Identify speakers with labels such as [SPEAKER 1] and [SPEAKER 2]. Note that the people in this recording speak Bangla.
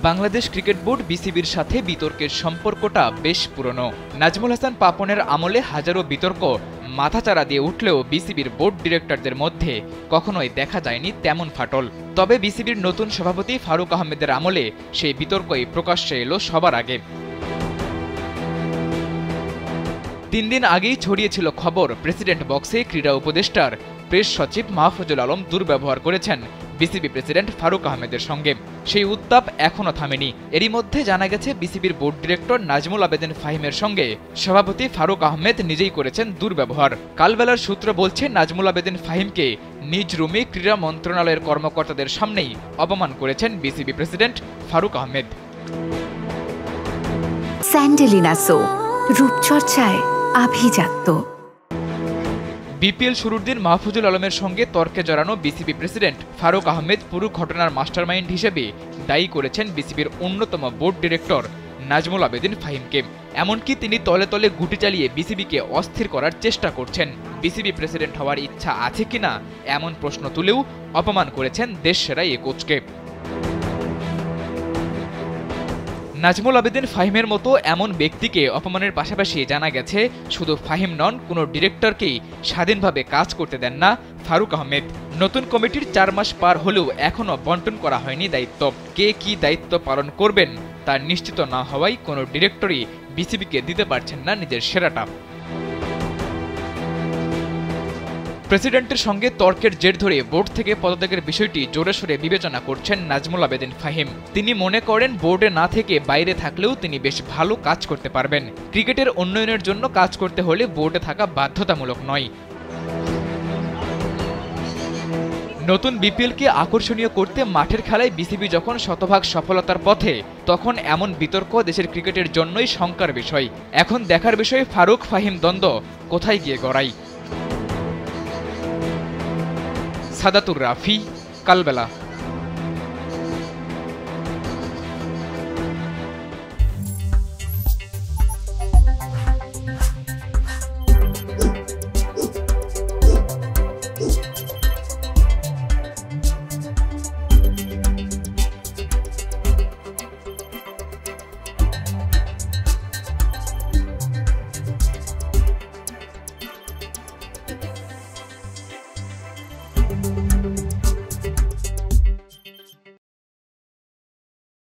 [SPEAKER 1] বাংলাদেশ ক্রিকেট বোর্ড বিসিবির সাথে বিতর্কের সম্পর্কটা বেশ পুরনো। নাজমুল হাসান পাপনের আমলে হাজারো বিতর্ক মাথাচাড়া দিয়ে উঠলেও বিসিবির বোর্ড ডিরেক্টরদের মধ্যে কখনোই দেখা যায়নি তেমন ফাটল। তবে বিসিবির নতুন সভাপতি ফারুক আহমেদের আমলে সেই বিতর্কই প্রকাশ্যে এলো সবার আগে। 3 দিন আগেই ছড়িয়েছিল খবর, প্রেসিডেন্ট বক্সে ক্রীড়া উপদেষ্টার প্রেস সচিব মাহফুজুল আলম দুর্ব্যবহার করেছেন বিসিবি প্রেসিডেন্ট ফারুক আহমেদের সঙ্গে। সেই উত্তাপ এখনও থামেনি। এরই মধ্যে জানা গেছে বিসিবির বোর্ড ডিরেক্টর নাজমুল আবেদিন ফাহিমের সঙ্গে সভাপতি ফারুক আহমেদ নিজেই করেছেন দুর্ব্যবহার। কালবেলার সূত্র বলছে, নাজমুল আবেদিন ফাহিমকে নিজ রুমে ক্রীড়া মন্ত্রণালয়ের কর্মকর্তাদের সামনেই অপমান করেছেন বিসিবি প্রেসিডেন্ট ফারুক আহমেদ।
[SPEAKER 2] স্যান্ডেলিনা সো, রূপচর্চায় আভিজাত্য।
[SPEAKER 1] বিপিএল শুরুর দিন মাহফুজুল আলমের সঙ্গে তর্কে জড়ানো বিসিবি প্রেসিডেন্ট ফারুক আহমেদ পুরো ঘটনার মাস্টারমাইন্ড হিসেবে দায়ী করেছেন বিসিবির অন্যতম বোর্ড ডিরেক্টর নাজমুল আবেদিন ফাহিমকে। এমনকি তিনি তলে তলে গুটি চালিয়ে বিসিবিকে অস্থির করার চেষ্টা করছেন। বিসিবি প্রেসিডেন্ট হওয়ার ইচ্ছা আছে কিনা এমন প্রশ্ন তুলেও অপমান করেছেন দেশসেরা এই কোচকে। নাজমুল আবেদিন ফাহিমের মতো এমন ব্যক্তিকে অপমানের পাশাপাশি জানা গেছে শুধু ফাহিম নন, কোনো ডিরেক্টরকেই স্বাধীনভাবে কাজ করতে দেন না ফারুক আহমেদ। নতুন কমিটির 4 মাস পার হলেও এখনও বন্টন করা হয়নি দায়িত্ব। কে কি দায়িত্ব পালন করবেন তা নিশ্চিত না হওয়ায় কোনো ডিরেক্টরই বিসিবিকে দিতে পারছেন না নিজের সেরাটা। প্রেসিডেন্টের সঙ্গে তর্কের জের ধরে বোর্ড থেকে পদত্যাগের বিষয়টি জোরে সোরে বিবেচনা করছেন নাজমুল আবেদিন ফাহিম। তিনি মনে করেন বোর্ডে না থেকে বাইরে থাকলেও তিনি বেশ ভালো কাজ করতে পারবেন। ক্রিকেটের উন্নয়নের জন্য কাজ করতে হলে বোর্ডে থাকা বাধ্যতামূলক নয়। নতুন বিপিএলকে আকর্ষণীয় করতে মাঠের খেলায় বিসিবি যখন শতভাগ সফলতার পথে, তখন এমন বিতর্ক দেশের ক্রিকেটের জন্যই শঙ্কার বিষয়। এখন দেখার বিষয় ফারুক ফাহিম দ্বন্দ্ব কোথায় গিয়ে গড়ায়। সাদাতুর রাফি, কালবেলা।